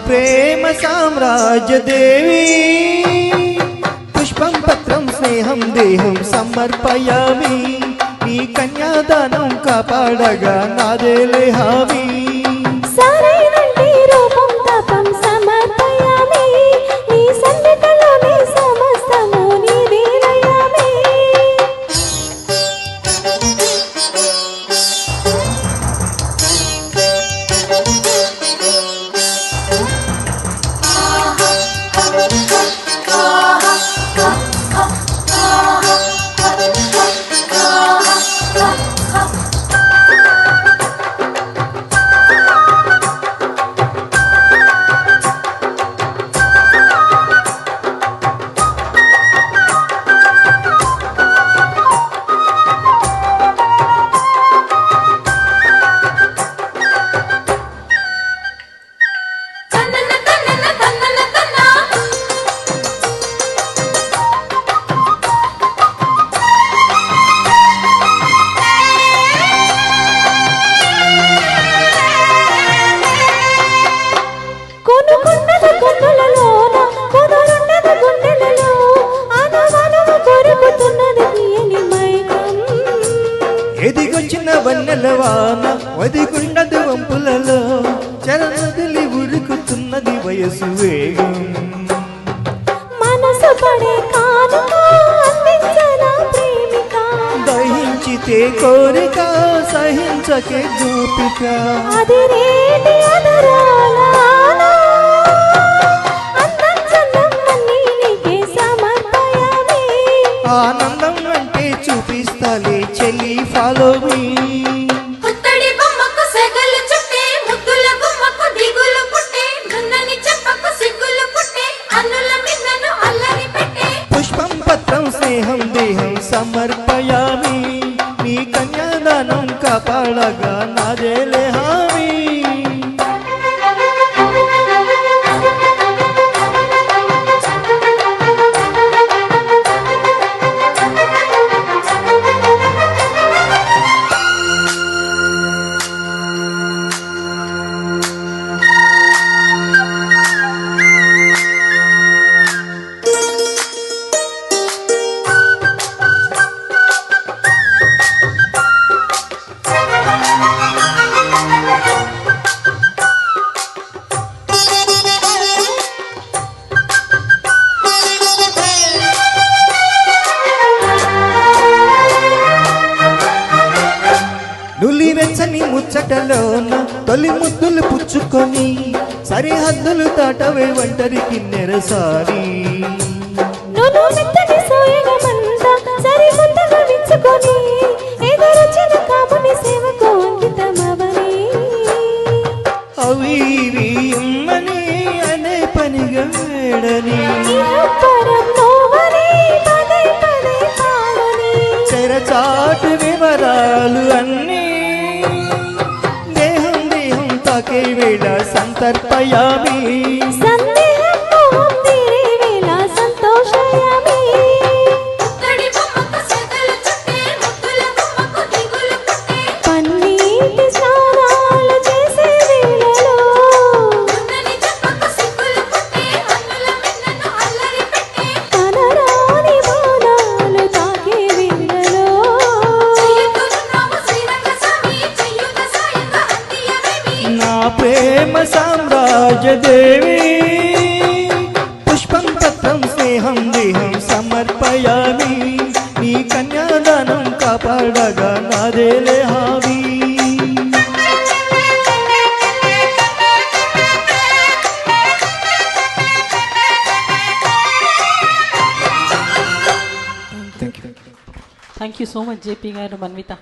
ప్రేమ సామ్రాజ్య దేవి పుష్పం పత్రం స్నేహం దేహం సమర్పయామి నీ కన్యాదానం కాపాడగా నాదేలే హామీ సరైనంటి రూపం తపం సమర్పయామి నీ సన్నిధిలోని సమస్తము నీవేలయామి ఎదిగొచ్చిన వన్నెలవాన వదిగుండదు వంపులలో చరణదిలి ఉరుకుతున్నది వయసు వేగం మనసు పడే కానుక అందించనా ప్రేమిక దహించితే కోరిక సహించకే గోపిక అది రేటి అదరాల అందం చందం అన్నీ నీకే సమర్పయామి ఆనందం అంటే చూపిస్తాలే చెల్లి ఫాలో మీ పుత్తడి బొమ్మకు సెగలు చుట్టే ముద్దుల గుమ్మకు దిగులు పుట్టే నున్నని చెప్పకు సిగ్గులు పుట్టే అన్నుల మిన్నను అల్లరి పెట్టే పుష్పం పత్రం స్నేహం దేహం సమర్పయామి నీ కన్యాదానం కాపాడగా నాదేలే హామీ నులి వెచ్చని ముచ్చటలోన తొలి ముద్దులు పుచ్చుకొని సరిహద్దులు దాటవే ఒంటరికి నెరసారి నువ్వు మెత్తని సోయగమంతా సరి ముద్దగా విచ్చుకొని ఎదురొచ్చిన కాపుని సేవకు అంకితమవని అవి ఇవి ఇమ్మని అనే పనిగా వేడని ఇహపరం నోవని పదే పదే పాడని చెరచాటు వివరాలు అన్నీ దేహం దేహం తాకే వేళ సంతర్పయామి సందేహం మోహం తీరే వేళ సంతోషయామి పుత్తడి బొమ్మకు సెగలు చుట్టే ముద్దుల గుమ్మకు దిగులు పుట్టే పన్నీటి స్నానాలు చేసే వేళలో నున్నని చెప్పకు సిగ్గులు పుట్టే అన్నుల మిన్నను అల్లరి పెట్టే కనరాని బాణాలు తాకే వేళలో చెయ్యకున్నావు శ్రీరంగ స్వామి చెయ్యుత సాయంగా అందియవేమి నా ప్రేమ సామ్రాజ్య దేవి పుష్పం పత్రం స్నేహం దేహం సమర్పయామి నీ కన్యాదానం కాపాడగా నాదేలే హామీ thank you so much JP గారు మన్విత.